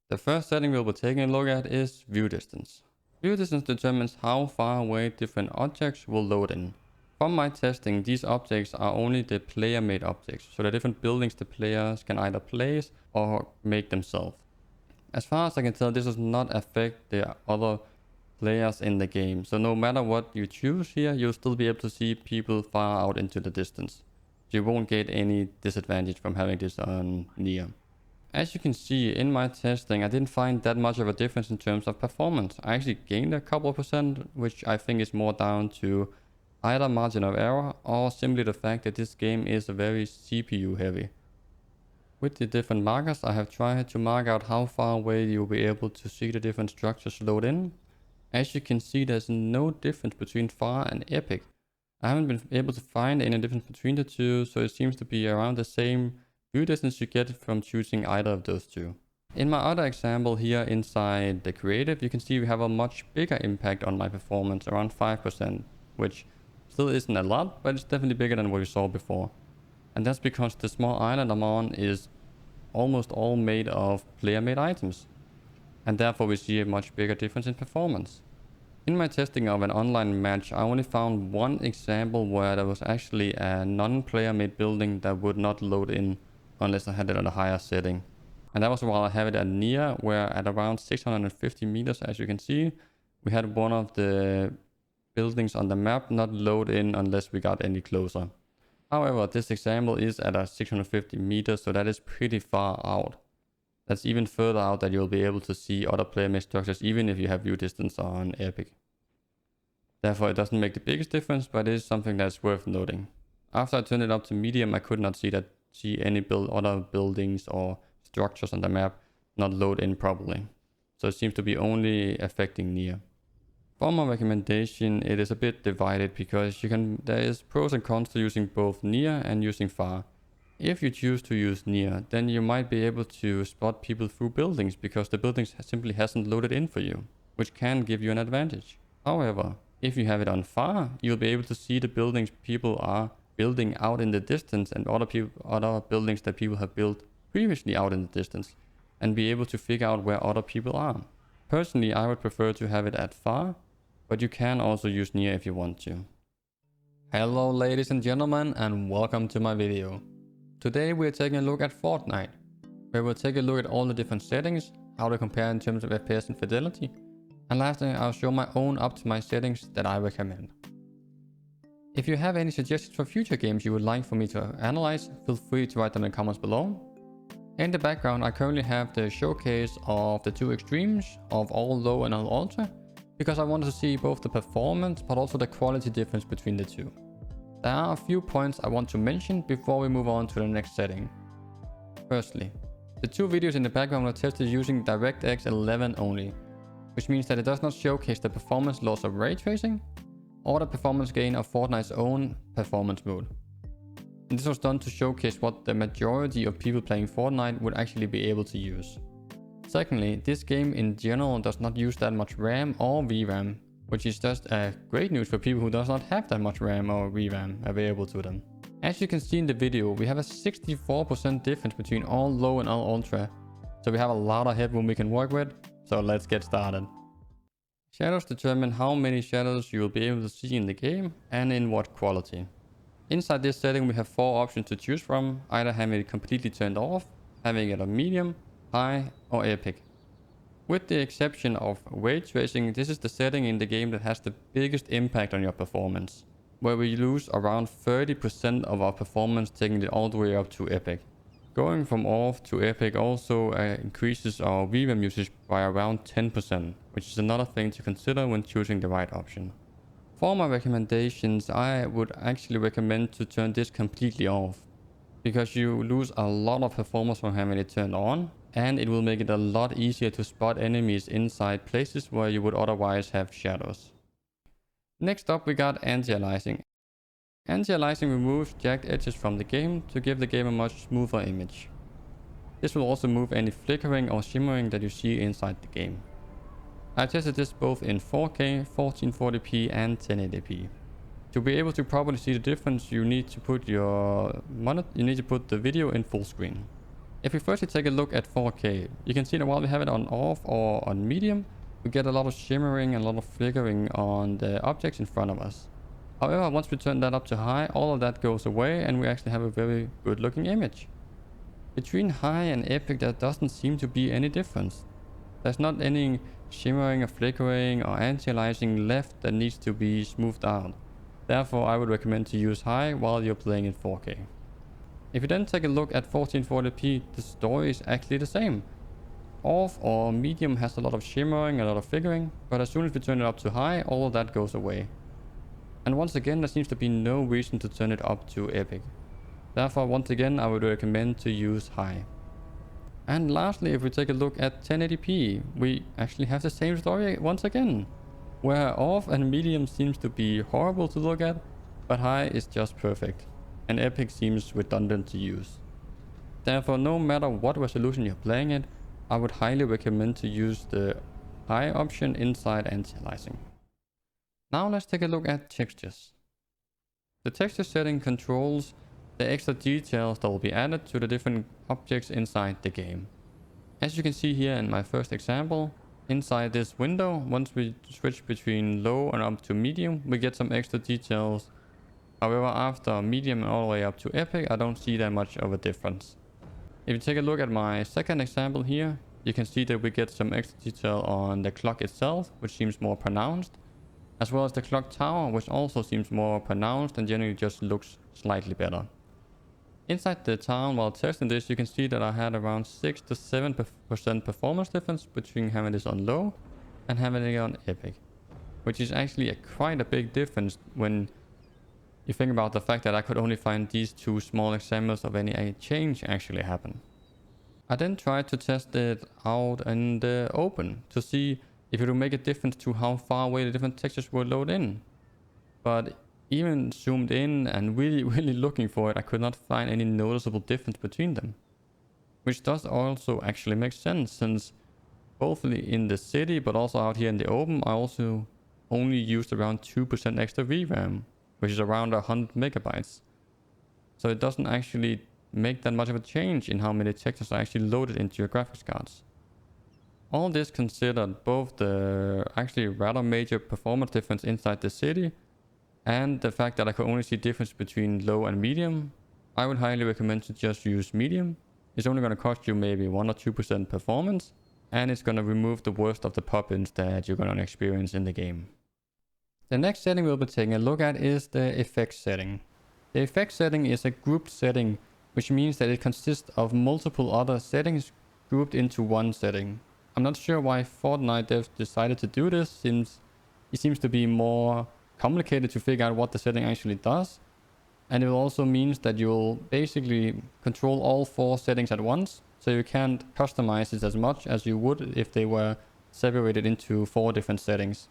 The first setting we'll be taking a look at is view distance. View distance determines how far away different objects will load in. From my testing, these objects are only the player-made objects, so the different buildings the players can either place or make themselves. As far as I can tell, this does not affect the other players in the game, so no matter what you choose here, you'll still be able to see people far out into the distance. So you won't get any disadvantage from having this on near. As you can see in my testing, I didn't find that much of a difference in terms of performance. I actually gained a couple of percent, which I think is more down to either margin of error or simply the fact that this game is very CPU heavy. With the different markers, I have tried to mark out how far away you'll be able to see the different structures load in. As you can see, there's no difference between Far and Epic. I haven't been able to find any difference between the two, so it seems to be around the same view distance you get from choosing either of those two. In my other example here inside the creative, you can see we have a much bigger impact on my performance, around 5%, which still isn't a lot, but it's definitely bigger than what we saw before. And that's because the small island I'm on is almost all made of player-made items. And therefore we see a much bigger difference in performance. In my testing of an online match, I only found one example where there was actually a non-player made building that would not load in unless I had it at a higher setting. And that was while I have it at near, where at around 650 meters, as you can see, we had one of the buildings on the map not load in unless we got any closer. However, this example is at a 650 meters, so that is pretty far out. That's even further out that you'll be able to see other player-made structures even if you have view distance on Epic. Therefore, it doesn't make the biggest difference, but it is something that's worth noting. After I turned it up to medium, I could not see any other buildings or structures on the map not load in properly. So it seems to be only affecting near. For my recommendation, it is a bit divided because there is pros and cons to using both near and using far. If you choose to use near, then you might be able to spot people through buildings because the buildings simply hasn't loaded in for you, which can give you an advantage. However, if you have it on far, you'll be able to see the buildings people are building out in the distance and other buildings that people have built previously out in the distance and be able to figure out where other people are. Personally, I would prefer to have it at far, but you can also use near if you want to. Hello ladies and gentlemen, and welcome to my video. Today we're taking a look at Fortnite, where we'll take a look at all the different settings, how they compare in terms of FPS and fidelity, and lastly I'll show my own optimized settings that I recommend. If you have any suggestions for future games you would like for me to analyze, feel free to write them in the comments below. In the background I currently have the showcase of the two extremes of all low and all ultra, because I wanted to see both the performance but also the quality difference between the two. There are a few points I want to mention before we move on to the next setting. Firstly, the two videos in the background were tested using DirectX 11 only, which means that it does not showcase the performance loss of ray tracing or the performance gain of Fortnite's own performance mode. And this was done to showcase what the majority of people playing Fortnite would actually be able to use. Secondly, this game in general does not use that much RAM or VRAM, which is just great news for people who does not have that much RAM or VRAM available to them. As you can see in the video, we have a 64% difference between all low and all ultra, so we have a lot of headroom we can work with, so let's get started. Shadows determine how many shadows you will be able to see in the game and in what quality. Inside this setting we have 4 options to choose from, either having it completely turned off, having it on medium, high or epic. With the exception of ray tracing, this is the setting in the game that has the biggest impact on your performance, where we lose around 30% of our performance taking it all the way up to epic. Going from off to epic also increases our VRAM usage by around 10%, which is another thing to consider when choosing the right option. For my recommendations, I would actually recommend to turn this completely off, because you lose a lot of performance from having it turned on, and it will make it a lot easier to spot enemies inside places where you would otherwise have shadows. Next up we got anti-aliasing. Anti-aliasing removes jagged edges from the game to give the game a much smoother image. This will also remove any flickering or shimmering that you see inside the game. I tested this both in 4K, 1440p and 1080p. To be able to properly see the difference, you need to put the video in full screen. If we firstly take a look at 4K, you can see that while we have it on off or on medium, we get a lot of shimmering and a lot of flickering on the objects in front of us. However, once we turn that up to high, all of that goes away and we actually have a very good looking image. Between high and epic, there doesn't seem to be any difference. There's not any shimmering or flickering or anti-aliasing left that needs to be smoothed out. Therefore, I would recommend to use high while you're playing in 4K. If you then take a look at 1440p, the story is actually the same. Off or medium has a lot of shimmering, a lot of flickering, but as soon as we turn it up to high, all of that goes away. And once again, there seems to be no reason to turn it up to epic. Therefore, once again, I would recommend to use high. And lastly, if we take a look at 1080p, we actually have the same story once again, where off and medium seems to be horrible to look at, but high is just perfect, and epic seems redundant to use. Therefore, no matter what resolution you're playing at, I would highly recommend to use the high option inside anti-aliasing. Now let's take a look at textures. The texture setting controls the extra details that will be added to the different objects inside the game. As you can see here in my first example, inside this window, once we switch between low and up to medium, we get some extra details. However, after medium and all the way up to epic, I don't see that much of a difference. If you take a look at my second example here, you can see that we get some extra detail on the clock itself, which seems more pronounced, as well as the clock tower, which also seems more pronounced and generally just looks slightly better. Inside the town, while testing this, you can see that I had around 6 to 7% performance difference between having this on low and having it on epic, which is actually quite a big difference when you think about the fact that I could only find these two small examples of any change actually happen. I then tried to test it out in the open to see if it would make a difference to how far away the different textures would load in. But even zoomed in and really looking for it, I could not find any noticeable difference between them. Which does also actually make sense, since both in the city but also out here in the open, I also only used around 2% extra VRAM, which is around 100 megabytes. So it doesn't actually make that much of a change in how many textures are actually loaded into your graphics cards. All this considered, both the actually rather major performance difference inside the city and the fact that I could only see difference between low and medium, I would highly recommend to just use medium. It's only going to cost you maybe 1 or 2% performance, and it's going to remove the worst of the pop-ins that you're going to experience in the game. The next setting we'll be taking a look at is the effects setting. The effects setting is a grouped setting, which means that it consists of multiple other settings grouped into one setting. I'm not sure why Fortnite devs decided to do this, since it seems to be more complicated to figure out what the setting actually does, and it also means that you'll basically control all 4 settings at once, so you can't customize it as much as you would if they were separated into 4 different settings.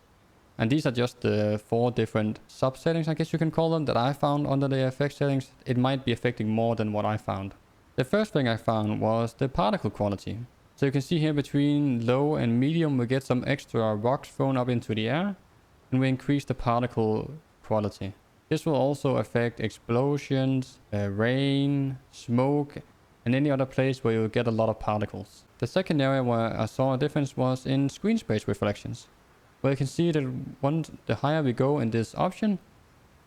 And these are just the 4 different sub settings, I guess you can call them, that I found under the effects settings. It might be affecting more than what I found. The first thing I found was the particle quality. So you can see here between low and medium we get some extra rocks thrown up into the air, and we increase the particle quality. This will also affect explosions, rain, smoke, and any other place where you get a lot of particles. The second area where I saw a difference was in screen space reflections, where you can see that the higher we go in this option,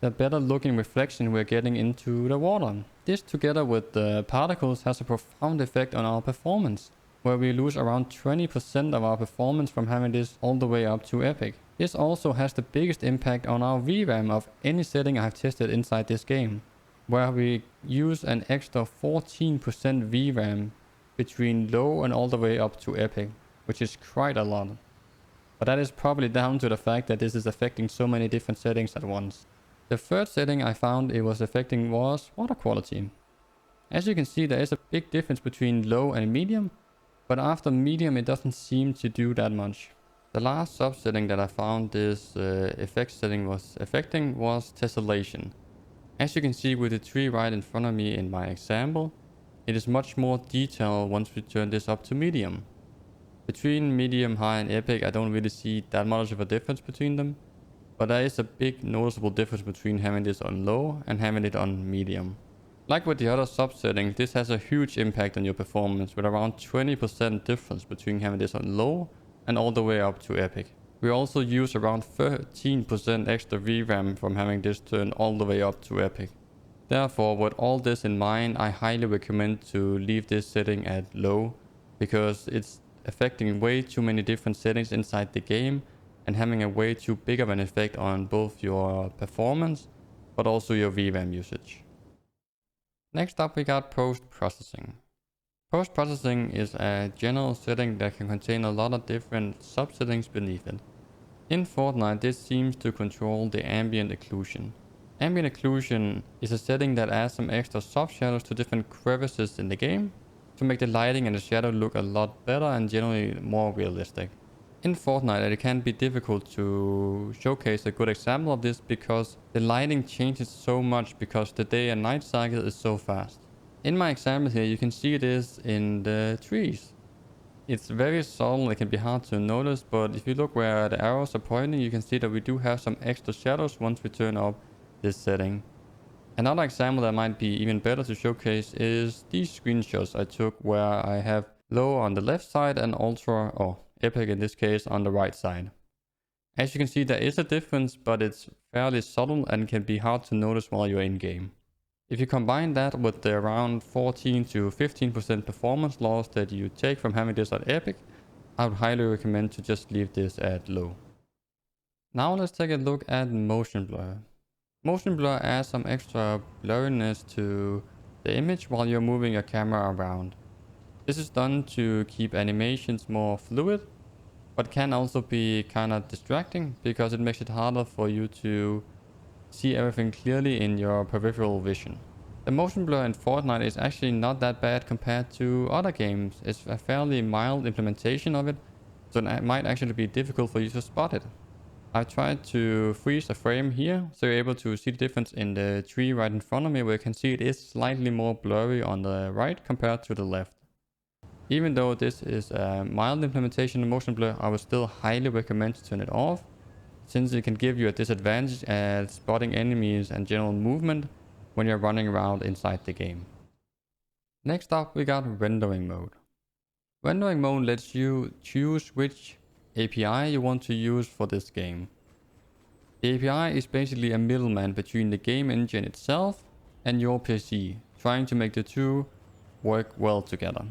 the better looking reflection we're getting into the water. This together with the particles has a profound effect on our performance, where we lose around 20% of our performance from having this all the way up to epic. This also has the biggest impact on our VRAM of any setting I've tested inside this game, where we use an extra 14% VRAM between low and all the way up to epic, which is quite a lot. But that is probably down to the fact that this is affecting so many different settings at once. The third setting I found it was affecting was water quality. As you can see, there is a big difference between low and medium, but after medium it doesn't seem to do that much. The last subsetting that I found this effect setting was affecting was tessellation. As you can see with the tree right in front of me in my example, it is much more detailed once we turn this up to medium. Between medium, high and epic I don't really see that much of a difference between them, but there is a big noticeable difference between having this on low and having it on medium. Like with the other sub-settings, this has a huge impact on your performance, with around 20% difference between having this on low and all the way up to epic. We also use around 13% extra VRAM from having this turned all the way up to epic. Therefore, with all this in mind, I highly recommend to leave this setting at low, because it's affecting way too many different settings inside the game and having a way too big of an effect on both your performance but also your VRAM usage. Next up we got post-processing. Post-processing is a general setting that can contain a lot of different sub-settings beneath it. In Fortnite, this seems to control the ambient occlusion. Ambient occlusion is a setting that adds some extra soft shadows to different crevices in the game to make the lighting and the shadow look a lot better and generally more realistic. In Fortnite, it can be difficult to showcase a good example of this because the lighting changes so much because the day and night cycle is so fast. In my example here, you can see this in the trees. It's very subtle, it can be hard to notice, but if you look where the arrows are pointing, you can see that we do have some extra shadows once we turn up this setting. Another example that might be even better to showcase is these screenshots I took where I have low on the left side and ultra, or epic in this case, on the right side. As you can see, there is a difference, but it's fairly subtle and can be hard to notice while you're in game. If you combine that with the around 14 to 15% performance loss that you take from having this at epic, I would highly recommend to just leave this at low. Now let's take a look at motion blur. Motion blur adds some extra blurriness to the image while you're moving your camera around. This is done to keep animations more fluid, but can also be kind of distracting because it makes it harder for you to see everything clearly in your peripheral vision. The motion blur in Fortnite is actually not that bad compared to other games. It's a fairly mild implementation of it, so it might actually be difficult for you to spot it. I've tried to freeze a frame here, so you're able to see the difference in the tree right in front of me, where you can see it is slightly more blurry on the right compared to the left. Even though this is a mild implementation of motion blur, I would still highly recommend to turn it off, since it can give you a disadvantage at spotting enemies and general movement when you're running around inside the game. Next up we got rendering mode. Rendering mode lets you choose which API you want to use for this game. The API is basically a middleman between the game engine itself and your PC, trying to make the two work well together.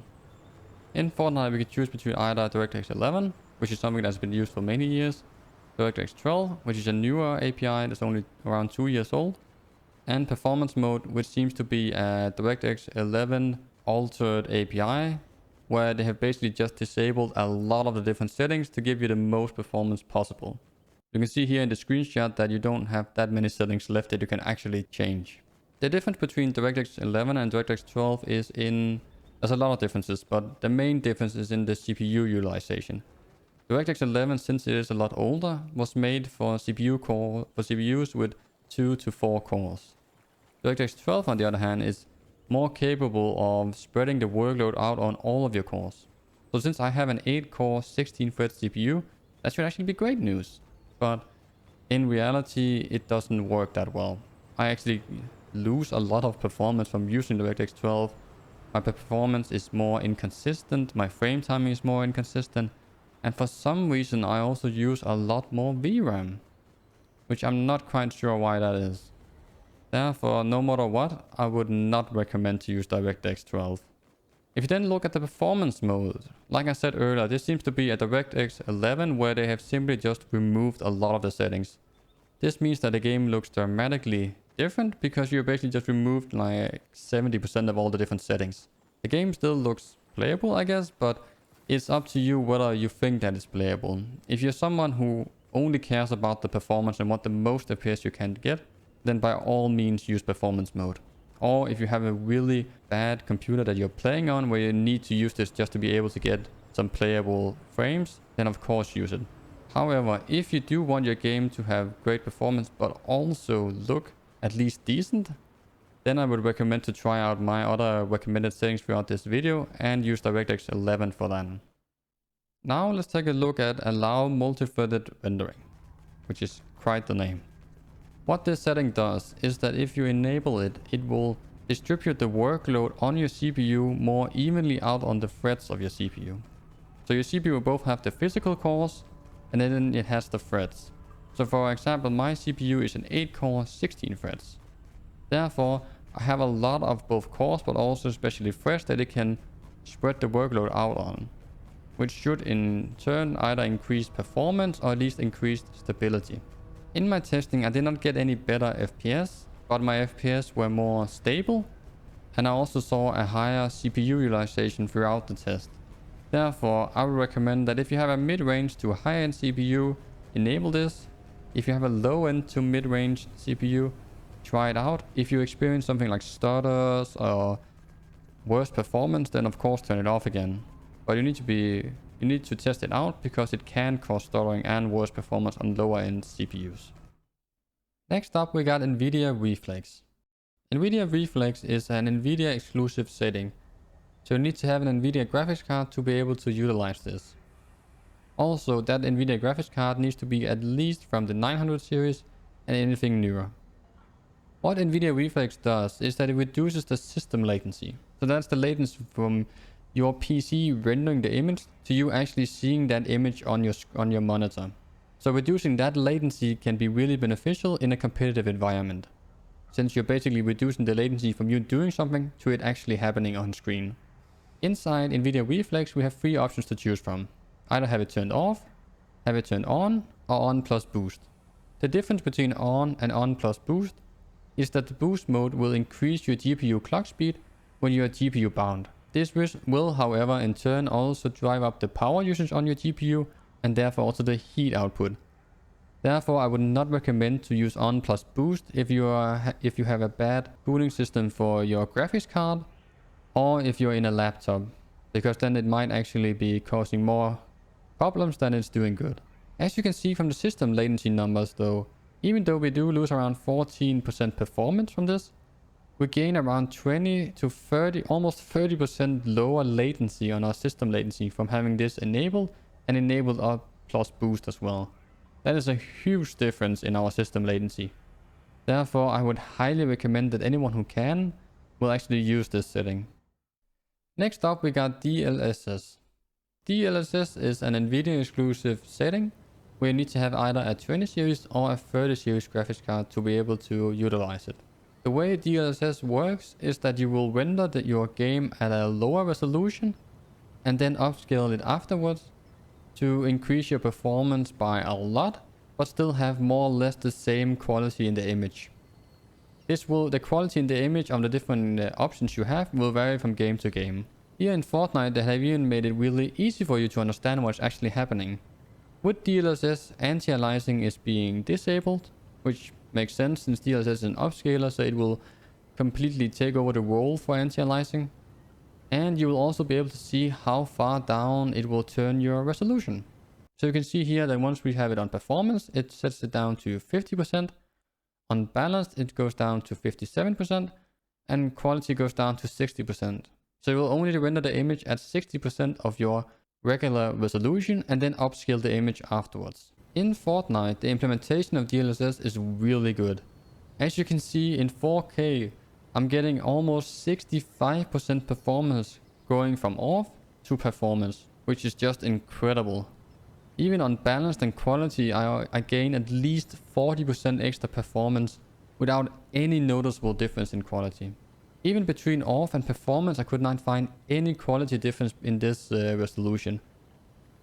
In Fortnite we can choose between either DirectX 11, which is something that's been used for many years, DirectX 12, which is a newer API that's only around 2 years old, and performance mode, which seems to be a DirectX 11 altered API, where they have basically just disabled a lot of the different settings to give you the most performance possible. You can see here in the screenshot that you don't have that many settings left that you can actually change. The difference between DirectX 11 and DirectX 12 is there's a lot of differences, but the main difference is in the CPU utilization. DirectX 11, since it is a lot older, was made for CPUs with 2 to 4 cores. DirectX 12, on the other hand, is more capable of spreading the workload out on all of your cores. So since I have an 8-core 16-thread CPU, that should actually be great news. But in reality, it doesn't work that well. I actually lose a lot of performance from using DirectX 12. My performance is more inconsistent, my frame timing is more inconsistent, and for some reason I also use a lot more VRAM, which I'm not quite sure why that is. Therefore, no matter what, I would not recommend to use DirectX 12. If you then look at the performance mode, like I said earlier, this seems to be a DirectX 11 where they have simply just removed a lot of the settings. This means that the game looks dramatically different because you basically just removed like 70% of all the different settings. The game still looks playable, I guess, but it's up to you whether you think that it's playable. If you're someone who only cares about the performance and what the most FPS you can get, then by all means use performance mode. Or if you have a really bad computer that you're playing on where you need to use this just to be able to get some playable frames, then of course use it. However, if you do want your game to have great performance but also look at least decent, then I would recommend to try out my other recommended settings throughout this video and use DirectX 11 for that. Now let's take a look at allow multi-threaded rendering, which is quite the name. What this setting does is that if you enable it, it will distribute the workload on your CPU more evenly out on the threads of your CPU. So your CPU will both have the physical cores and then it has the threads. So for example, my CPU is an 8 core 16 threads. Therefore, I have a lot of both cores but also especially threads that it can spread the workload out on, which should in turn either increase performance or at least increase stability. In my testing, I did not get any better FPS, but my FPS were more stable, and I also saw a higher CPU utilization throughout the test. Therefore, I would recommend that if you have a mid-range to a high-end CPU, enable this. If you have a low-end to mid-range CPU, try it out. If you experience something like stutters or worse performance, then of course turn it off again. But you need to test it out because it can cause stuttering and worse performance on lower end CPUs. Next up, we got NVIDIA Reflex. NVIDIA Reflex is an NVIDIA exclusive setting, so you need to have an NVIDIA graphics card to be able to utilize this. Also, that NVIDIA graphics card needs to be at least from the 900 series and anything newer. What NVIDIA Reflex does is that it reduces the system latency. So that's the latency from your PC rendering the image to you actually seeing that image on your monitor. So reducing that latency can be really beneficial in a competitive environment, since you're basically reducing the latency from you doing something to it actually happening on screen. Inside NVIDIA Reflex, we have 3 options to choose from. Either have it turned off, have it turned on, or on plus boost. The difference between on and on plus boost is that the boost mode will increase your GPU clock speed when you are GPU bound. This will, however, in turn also drive up the power usage on your GPU and therefore also the heat output. Therefore, I would not recommend to use on plus boost if you have a bad cooling system for your graphics card or if you're in a laptop, because then it might actually be causing more problems than it's doing good. As you can see from the system latency numbers though, even though we do lose around 14% performance from this, we gain around 20 to 30, almost 30% lower latency on our system latency from having this enabled and enabled up plus boost as well. That is a huge difference in our system latency. Therefore, I would highly recommend that anyone who can will actually use this setting. Next up, we got DLSS. DLSS is an NVIDIA exclusive setting where you need to have either a 20 series or a 30 series graphics card to be able to utilize it. The way DLSS works is that you will render your game at a lower resolution and then upscale it afterwards to increase your performance by a lot, but still have more or less the same quality in the image. The quality in the image of the different options you have will vary from game to game. Here in Fortnite, they have even made it really easy for you to understand what's actually happening. With DLSS, anti-aliasing is being disabled, which makes sense since DLSS is an upscaler, so it will completely take over the role for anti-aliasing. And you will also be able to see how far down it will turn your resolution. So you can see here that once we have it on performance, it sets it down to 50%. On balanced, it goes down to 57%. And quality goes down to 60%. So it will only render the image at 60% of your regular resolution and then upscale the image afterwards. In Fortnite, the implementation of DLSS is really good. As you can see in 4K, I'm getting almost 65% performance going from off to performance, which is just incredible. Even on balanced and quality, I gain at least 40% extra performance without any noticeable difference in quality. Even between off and performance, I could not find any quality difference in this resolution.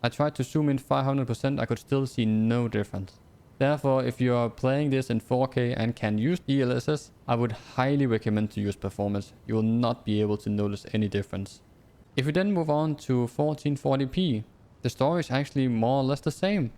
I tried to zoom in 500%, I could still see no difference. Therefore, if you are playing this in 4K and can use DLSS, I would highly recommend to use performance. You will not be able to notice any difference. If we then move on to 1440p, the story is actually more or less the same.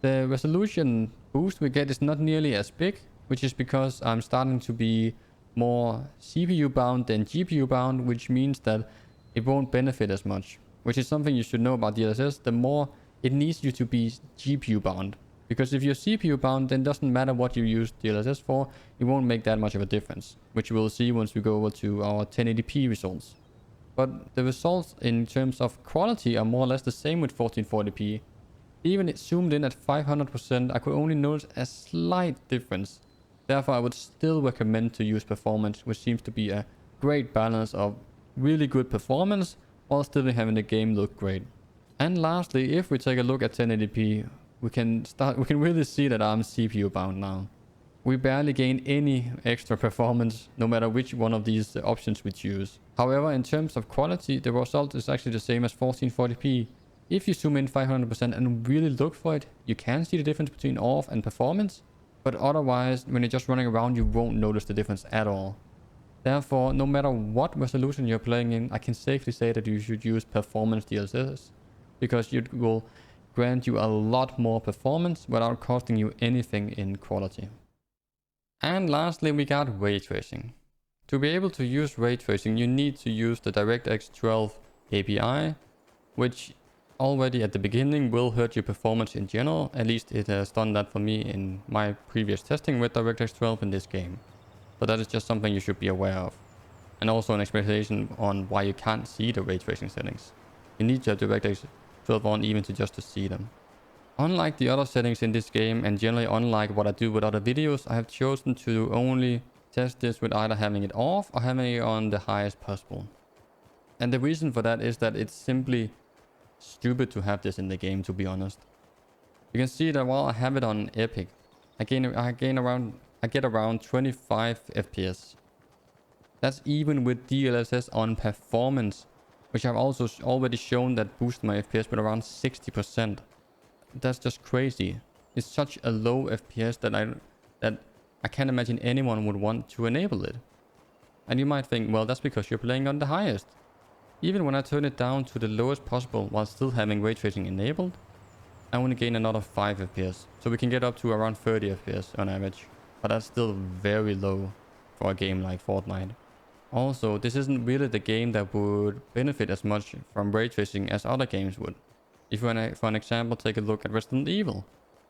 The resolution boost we get is not nearly as big, which is because I'm starting to be more CPU bound than GPU bound, which means that it won't benefit as much. Which is something you should know about DLSS. The more it needs you to be GPU bound. Because if you're CPU bound, then it doesn't matter what you use DLSS for, it won't make that much of a difference. Which we will see once we go over to our 1080p results. But the results in terms of quality are more or less the same with 1440p. Even it zoomed in at 500%, I could only notice a slight difference. Therefore, I would still recommend to use performance, which seems to be a great balance of really good performance while still having the game look great. And lastly, if we take a look at 1080p, we can really see that I'm CPU bound now. We barely gain any extra performance no matter which one of these options we choose. However, in terms of quality, the result is actually the same as 1440p. If you zoom in 500% and really look for it, you can see the difference between off and performance, but otherwise, when you're just running around, you won't notice the difference at all. Therefore, no matter what resolution you're playing in, I can safely say that you should use performance DLSS, because it will grant you a lot more performance without costing you anything in quality. And lastly, we got ray tracing. To be able to use ray tracing, you need to use the DirectX 12 API, which already at the beginning will hurt your performance in general. At least it has done that for me in my previous testing with DirectX 12 in this game. So that is just something you should be aware of. And also an explanation on why you can't see the ray tracing settings. You need to have DirectX 12 on even to see them. Unlike the other settings in this game, and generally unlike what I do with other videos, I have chosen to only test this with either having it off or having it on the highest possible. And the reason for that is that it's simply stupid to have this in the game, to be honest. You can see that while I have it on Epic, I get around 25 FPS. That's even with DLSS on performance, which I've also already shown that boosts my FPS with around 60%. That's just crazy. It's such a low FPS that I can't imagine anyone would want to enable it. And you might think, well, that's because you're playing on the highest. Even when I turn it down to the lowest possible while still having ray tracing enabled, I only gain another 5 FPS. So we can get up to around 30 FPS on average. But that's still very low for a game like Fortnite. Also, this isn't really the game that would benefit as much from ray tracing as other games would. If you want to, for an example, take a look at Resident Evil.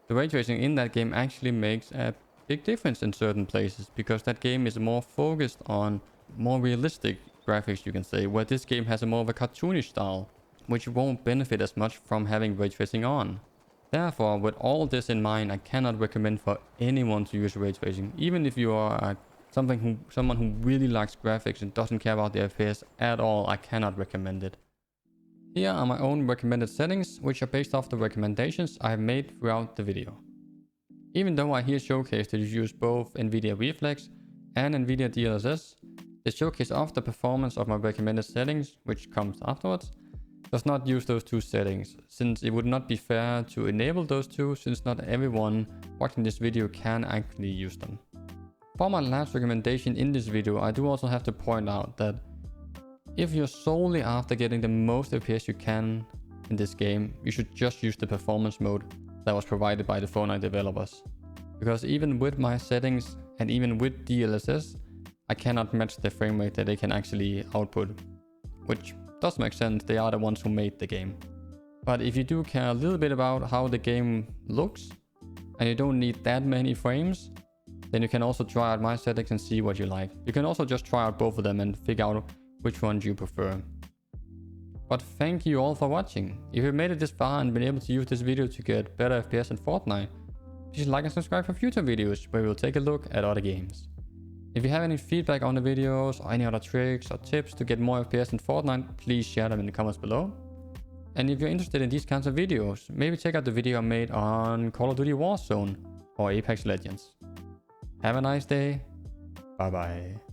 The ray tracing in that game actually makes a big difference in certain places, because that game is more focused on more realistic graphics, you can say, where this game has a more of a cartoonish style, which won't benefit as much from having ray tracing on. Therefore, with all this in mind, I cannot recommend for anyone to use ray tracing, even if you are someone who really likes graphics and doesn't care about the FPS at all. I cannot recommend it. Here are my own recommended settings, which are based off the recommendations I have made throughout the video. Even though I here showcase that you use both NVIDIA Reflex and NVIDIA DLSS, the showcase of the performance of my recommended settings, which comes afterwards, does not use those two settings, since it would not be fair to enable those two, since not everyone watching this video can actually use them. For my last recommendation in this video, I do also have to point out that if you're solely after getting the most FPS you can in this game, you should just use the performance mode that was provided by the Fortnite developers. Because even with my settings and even with DLSS, I cannot match the frame rate that they can actually output. Which does make sense, they are the ones who made the game. But if you do care a little bit about how the game looks, and you don't need that many frames, then you can also try out my settings and see what you like. You can also just try out both of them and figure out which one you prefer. But thank you all for watching. If you made it this far and been able to use this video to get better FPS in Fortnite, please like and subscribe for future videos where we'll take a look at other games. If you have any feedback on the videos or any other tricks or tips to get more FPS in Fortnite, please share them in the comments below. And if you're interested in these kinds of videos, maybe check out the video I made on Call of Duty Warzone or Apex Legends. Have a nice day. Bye bye.